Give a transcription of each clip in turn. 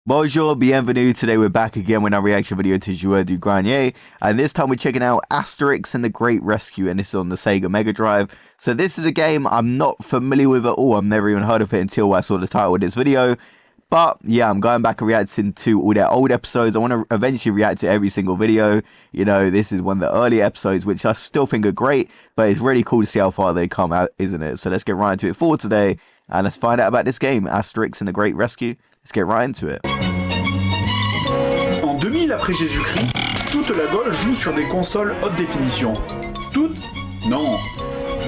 Bonjour, bienvenue. Today we're back again with our reaction video to Joueurs du Grenier, and this time we're checking out Asterix and the Great Rescue, and this is on the Sega Mega Drive. So this is a game I'm not familiar with at all. I've never even heard of it until I saw the title of this video. But yeah, I'm going back and reacting to all their old episodes. I want to eventually react to every single video. You know, this is one of the early episodes, which I still think are great, but it's really cool to see how far they come out, isn't it? So let's get right into it for today, and let's find out about this game, Asterix and the Great Rescue. Let's get right into it. En 2000 après Jésus-Christ, toute la Gaule joue sur des consoles haute définition. Toutes? Non.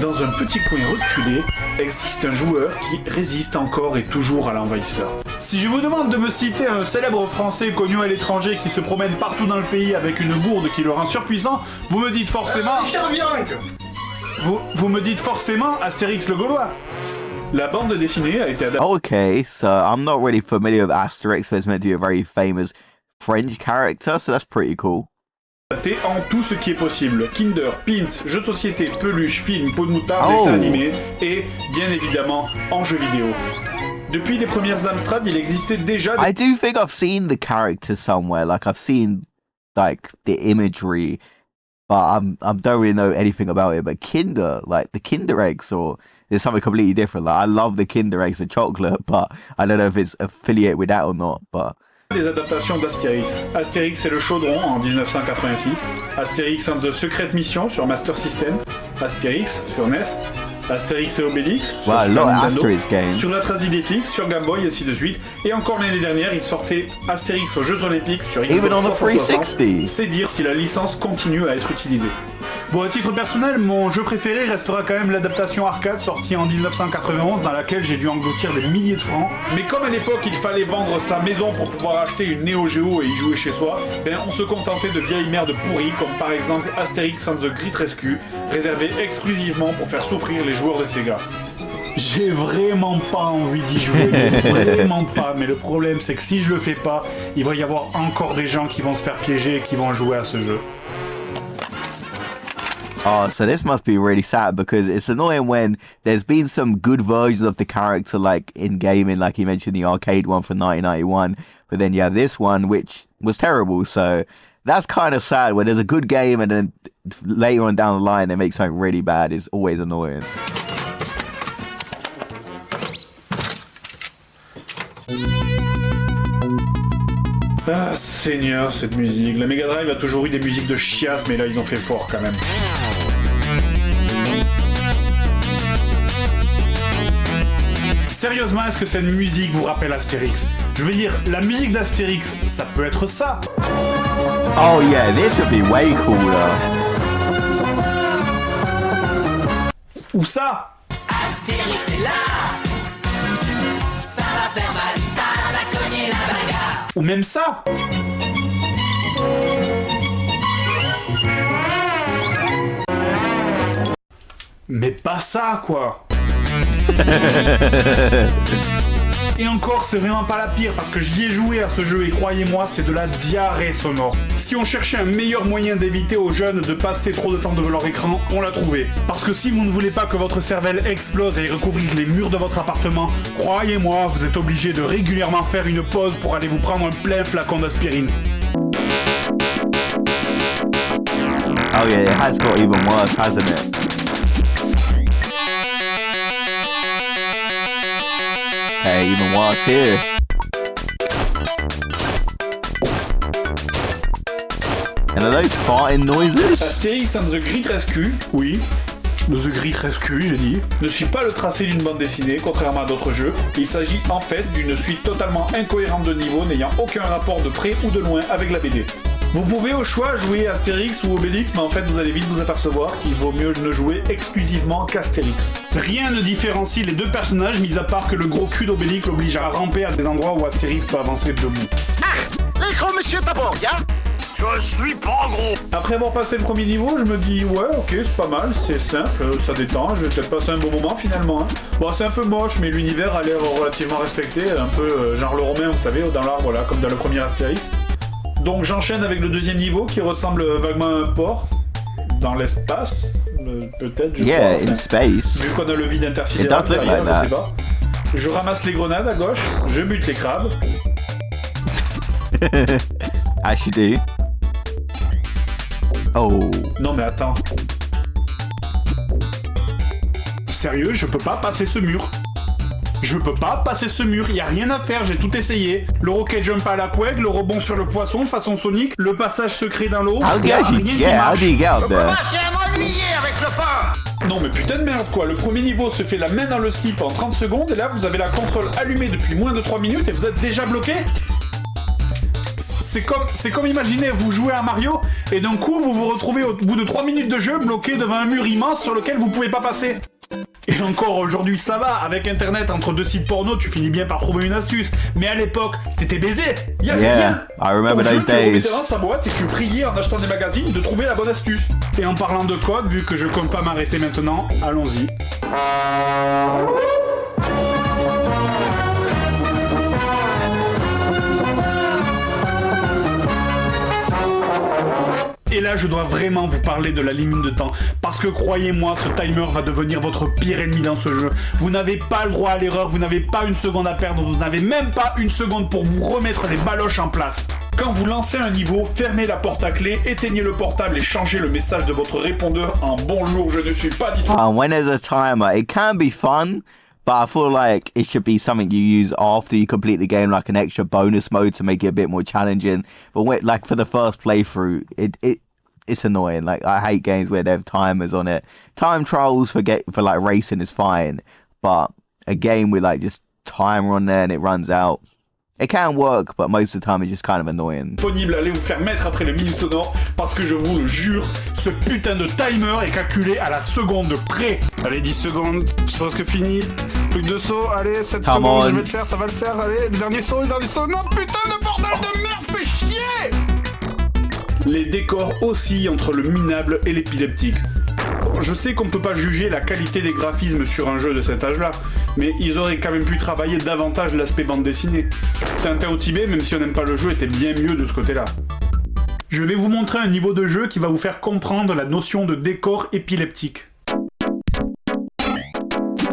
Dans un petit coin reculé, existe un joueur qui résiste encore et toujours à l'envahisseur. Si je vous demande de me citer un célèbre français connu à l'étranger qui se promène partout dans le pays avec une gourde qui le rend surpuissant, vous me dites forcément... Vous me dites forcément Astérix le Gaulois. La bande dessinée a été adaptée. Okay, so I'm not really familiar with Asterix, but it's meant to be a very famous French character, so that's pretty cool. En tout ce qui est possible. Kinder, pins, jeux de société, peluches, films, pots de moutarde, dessins animés et, bien évidemment, en jeux vidéo. Depuis les premières Amstrad, il existait déjà... I do think I've seen the character somewhere, like I've seen like the imagery, but I don't really know anything about it. But Kinder, like the Kinder eggs, or there's something completely different. Like I love the Kinder eggs and chocolate, but I don't know if it's affiliated with that or not, but... Des adaptations d'Astérix. Astérix et le Chaudron en 1986, Astérix and the Secret Mission sur Master System, Astérix sur NES, Astérix et Obélix sur Super Nintendo, sur la trace d'Idéfix, sur Game Boy et ainsi de suite. Et encore l'année dernière, il sortait Astérix aux Jeux Olympiques sur Xbox 360. C'est dire si la licence continue à être utilisée. Bon, à titre personnel, mon jeu préféré restera quand même l'adaptation arcade sortie en 1991 dans laquelle j'ai dû engloutir des milliers de francs. Mais comme à l'époque il fallait vendre sa maison pour pouvoir acheter une Neo Geo et y jouer chez soi, on se contentait de vieilles merdes pourries comme par exemple Astérix and the Great Rescue, réservé exclusivement pour faire souffrir les joueurs de Sega. J'ai vraiment pas envie d'y jouer, vraiment pas, mais le problème c'est que si je le fais pas, il va y avoir encore des gens qui vont se faire piéger et qui vont jouer à ce jeu. Oh, so this must be really sad because it's annoying when there's been some good versions of the character, like in gaming, like you mentioned the arcade one from 1991, but then you have this one which was terrible. So that's kind of sad when there's a good game and then later on down the line they make something really bad. It's always annoying. Ah Seigneur, cette musique. La Mega Drive a toujours eu des musiques de chiasse, mais là ils ont fait fort quand même. Sérieusement, est-ce que cette musique vous rappelle Astérix? Je veux dire, la musique d'Astérix, ça peut être ça. Oh yeah, this would be way cooler. Ou ça. Astérix est là. Ça va faire mal, ça va cogner la bagarre. Ou même ça. Mais pas ça, quoi. Et encore, c'est vraiment pas la pire, parce que j'y ai joué à ce jeu, et croyez-moi, c'est de la diarrhée sonore. Si on cherchait un meilleur moyen d'éviter aux jeunes de passer trop de temps devant leur écran, on l'a trouvé. Parce que si vous ne voulez pas que votre cervelle explose et recouvrir les murs de votre appartement, croyez-moi, vous êtes obligé de régulièrement faire une pause pour aller vous prendre un plein flacon d'aspirine. Oh yeah, it has got even worse, hasn't it? Okay, even worse here. And are those farting noises? Astérix and the Great Rescue, oui. The Great Rescue, j'ai dit, ne suit pas le tracé d'une bande dessinée, contrairement à d'autres jeux. Il s'agit en fait d'une suite totalement incohérente de niveaux n'ayant aucun rapport de près ou de loin avec la BD. Vous pouvez au choix jouer Astérix ou Obélix, mais en fait vous allez vite vous apercevoir qu'il vaut mieux ne jouer exclusivement qu'Astérix. Rien ne différencie les deux personnages, mis à part que le gros cul d'Obélix l'oblige à ramper à des endroits où Astérix peut avancer debout. Ah, les gros monsieur d'abord, ya? Je suis pas gros. Après avoir passé le premier niveau, je me dis ouais ok c'est pas mal, c'est simple, ça détend, je vais peut-être passer un bon moment finalement. Hein. Bon c'est un peu moche mais l'univers a l'air relativement respecté, un peu genre le romain vous savez, dans l'arbre là, comme dans le premier Astérix. Donc j'enchaîne avec le deuxième niveau qui ressemble vaguement à un port. Dans l'espace, peut-être, je crois. In space. Vu qu'on a le vide intersidéral derrière, je sais pas. Je ramasse les grenades à gauche, je bute les crabes. As you do. Oh. Non mais attends. Sérieux, je peux pas passer ce mur. Je peux pas passer ce mur, y a rien à faire, j'ai tout essayé. Le rocket jump à la coueg, le rebond sur le poisson façon Sonic, le passage secret dans l'eau. How do you actually get? How do you get up there? avec le port. Non mais putain de merde quoi, le premier niveau se fait la main dans le slip en 30 secondes et là vous avez la console allumée depuis moins de 3 minutes et vous êtes déjà bloqué. C'est comme imaginer vous jouez à Mario et d'un coup vous vous retrouvez au bout de 3 minutes de jeu bloqué devant un mur immense sur lequel vous pouvez pas passer. Et encore aujourd'hui ça va, avec internet entre deux sites porno tu finis bien par trouver une astuce. Mais à l'époque, t'étais baisé, y'avait rien. I remember Ton jeu, those tu le days. mettais dans sa boîte et tu priais en achetant des magazines de trouver la bonne astuce. Et en parlant de code, vu que je compte pas m'arrêter maintenant, allons-y. Et là, je dois vraiment vous parler de la limite de temps. Parce que croyez-moi, ce timer va devenir votre pire ennemi dans ce jeu. Vous n'avez pas le droit à l'erreur, vous n'avez pas une seconde à perdre, vous n'avez même pas une seconde pour vous remettre les baloches en place. Quand vous lancez un niveau, fermez la porte à clé, éteignez le portable et changez le message de votre répondeur en « Bonjour, je ne suis pas disponible ». When there's a timer, it can be fun, but I feel like it should be something you use after you complete the game, like an extra bonus mode to make it a bit more challenging. But like for the first playthrough, it's annoying. Like I hate games where they have timers on it. Time trials for like racing is fine, but a game with like just timer on there and it runs out, it can work, but most of the time it's just kind of annoying. Disponible, allez vous faire mettre après le mini sonore parce que je vous le jure, ce putain de timer est calculé à la seconde près. Allez, 10 secondes, c'est presque fini. Plus que 2 sauts, allez, 7 Come secondes, on. je vais le faire, ça va le faire, allez, le dernier saut, non putain de bordel de merde, fais chier. Les décors oscillent entre le minable et l'épileptique. Je sais qu'on ne peut pas juger la qualité des graphismes sur un jeu de cet âge-là, mais ils auraient quand même pu travailler davantage l'aspect bande dessinée. Tintin au Tibet, même si on n'aime pas le jeu, était bien mieux de ce côté-là. Je vais vous montrer un niveau de jeu qui va vous faire comprendre la notion de décor épileptique.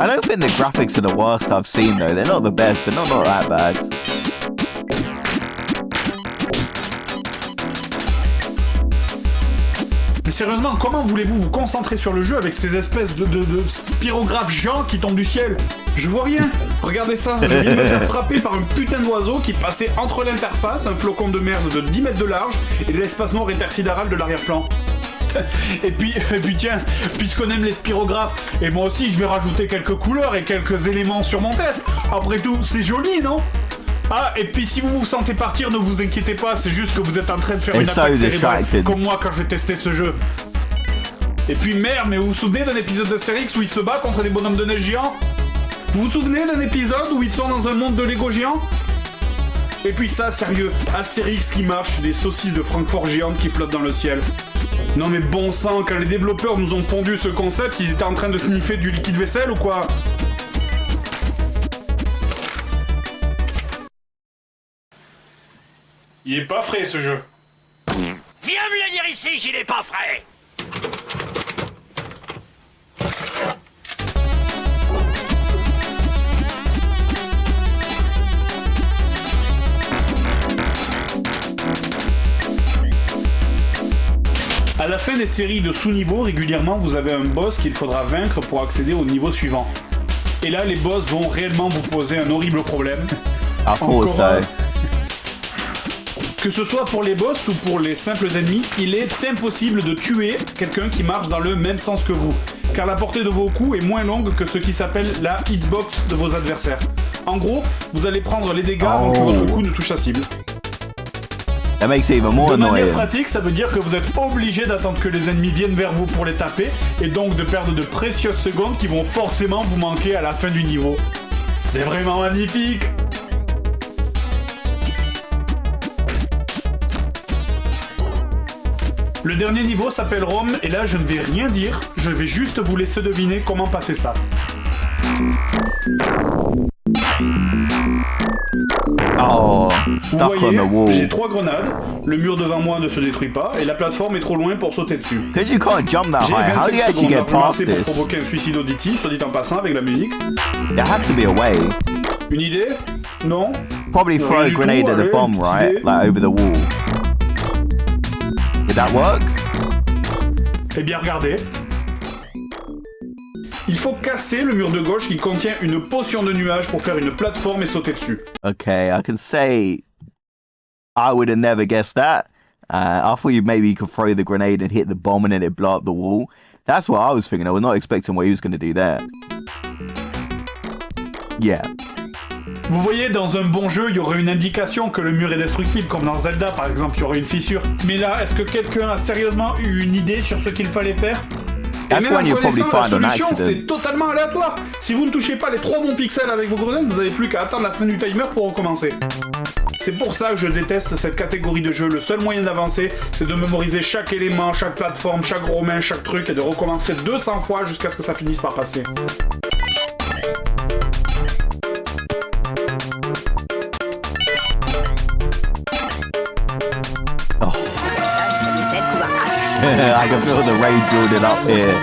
I don't think the graphics are the worst I've seen though. They're not the best, but not that bad. Mais sérieusement, comment voulez-vous vous concentrer sur le jeu avec ces espèces de spirographes géants qui tombent du ciel? Je vois rien. Regardez ça, je viens de me faire frapper par un putain d'oiseau qui passait entre l'interface, un flocon de merde de 10 mètres de large, et l'espace noir intersidéral de l'arrière-plan. Et puis tiens, puisqu'on aime les spirographes, et moi aussi je vais rajouter quelques couleurs et quelques éléments sur mon test. Après tout, c'est joli, non? Ah, et puis si vous vous sentez partir, ne vous inquiétez pas, c'est juste que vous êtes en train de faire une attaque cérébrale, comme moi quand j'ai testé ce jeu. Et puis merde, mais vous vous souvenez d'un épisode d'Astérix où il se bat contre des bonhommes de neige géants? Vous vous souvenez d'un épisode où ils sont dans un monde de Lego géant? Et puis ça, sérieux, Astérix qui marche, des saucisses de Francfort géantes qui flottent dans le ciel. Non mais bon sang, quand les développeurs nous ont pondu ce concept, ils étaient en train de sniffer du liquide vaisselle ou quoi? Il est pas frais ce jeu. Viens me le dire ici qu'il est pas frais. À la fin des séries de sous-niveaux, régulièrement vous avez un boss qu'il faudra vaincre pour accéder au niveau suivant. Et là, les boss vont réellement vous poser un horrible problème. Que ce soit pour les boss ou pour les simples ennemis, il est impossible de tuer quelqu'un qui marche dans le même sens que vous, car la portée de vos coups est moins longue que ce qui s'appelle la hitbox de vos adversaires. En gros, vous allez prendre les dégâts avant que votre coup ne touche la cible. That makes it even more De manière annoying. pratique, ça veut dire que vous êtes obligé d'attendre que les ennemis viennent vers vous pour les taper, et donc de perdre de précieuses secondes qui vont forcément vous manquer à la fin du niveau. C'est vraiment magnifique! Le dernier niveau s'appelle Rome, et là je ne vais rien dire, je vais juste vous laisser deviner comment passer ça. Oh, Vous stuck on voyez, the wall. j'ai 3 grenades, le mur devant moi ne se détruit pas, et la plateforme est trop loin pour sauter dessus. Because you can't jump that J'ai high, how do 25 you actually secondes get largement past assez pour this? provoquer un suicide auditif, soit dit en passant avec la musique. There has to be a way. Une idée? Non? probably throw a grenade at the bomb, right? Like over the wall. Did that work? Eh bien, regardez. Il faut casser le mur de gauche qui contient une potion de nuage pour faire une plateforme et sauter dessus. Okay, I can say I would have never guessed that. I thought maybe you could throw the grenade and hit the bomb and then it'd blow up the wall. That's what I was thinking. I was not expecting what he was going to do there. Yeah. Vous voyez, dans un bon jeu, il y aurait une indication que le mur est destructible, comme dans Zelda par exemple, il y aurait une fissure. Mais là, est-ce que quelqu'un a sérieusement eu une idée sur ce qu'il fallait faire? Et même en connaissant la solution, c'est totalement aléatoire. Si vous ne touchez pas les 3 bons pixels avec vos grenades, vous n'avez plus qu'à attendre la fin du timer pour recommencer. C'est pour ça que je déteste cette catégorie de jeu. Le seul moyen d'avancer, c'est de mémoriser chaque élément, chaque plateforme, chaque romain, chaque truc, et de recommencer 200 fois jusqu'à ce que ça finisse par passer. I can feel the rage building up here.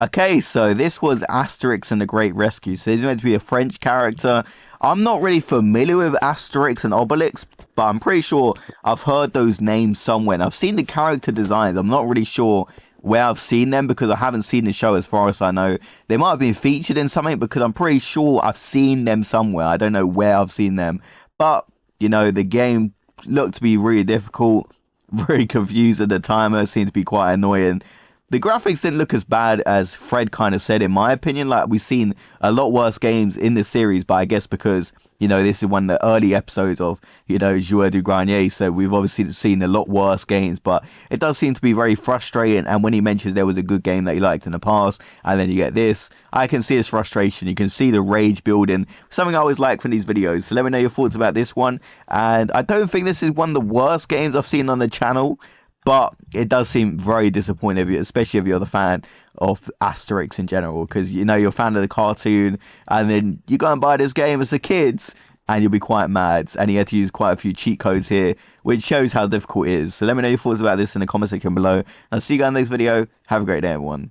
Okay, so this was Asterix and the Great Rescue. So he's meant to be a French character. I'm not really familiar with Asterix and Obelix, but I'm pretty sure I've heard those names somewhere. And I've seen the character designs. I'm not really sure where I've seen them because I haven't seen the show as far as I know. They might have been featured in something because I'm pretty sure I've seen them somewhere. I don't know where I've seen them. But, you know, the game looked to be really difficult, very confusing. The timer seemed to be quite annoying. The graphics didn't look as bad as Fred kind of said, in my opinion. Like, we've seen a lot worse games in this series, but I guess because, you know, this is one of the early episodes of, you know, Joueur du Grenier, so we've obviously seen a lot worse games, but it does seem to be very frustrating. And when he mentions there was a good game that he liked in the past, and then you get this, I can see his frustration. You can see the rage building, something I always like from these videos. So let me know your thoughts about this one. And I don't think this is one of the worst games I've seen on the channel, but it does seem very disappointing, especially if you're the fan of Asterix in general, because, you know, you're a fan of the cartoon, and then you go and buy this game as a kid, and you'll be quite mad. And he had to use quite a few cheat codes here, which shows how difficult it is. So let me know your thoughts about this in the comment section below. I'll see you guys in the next video. Have a great day, everyone.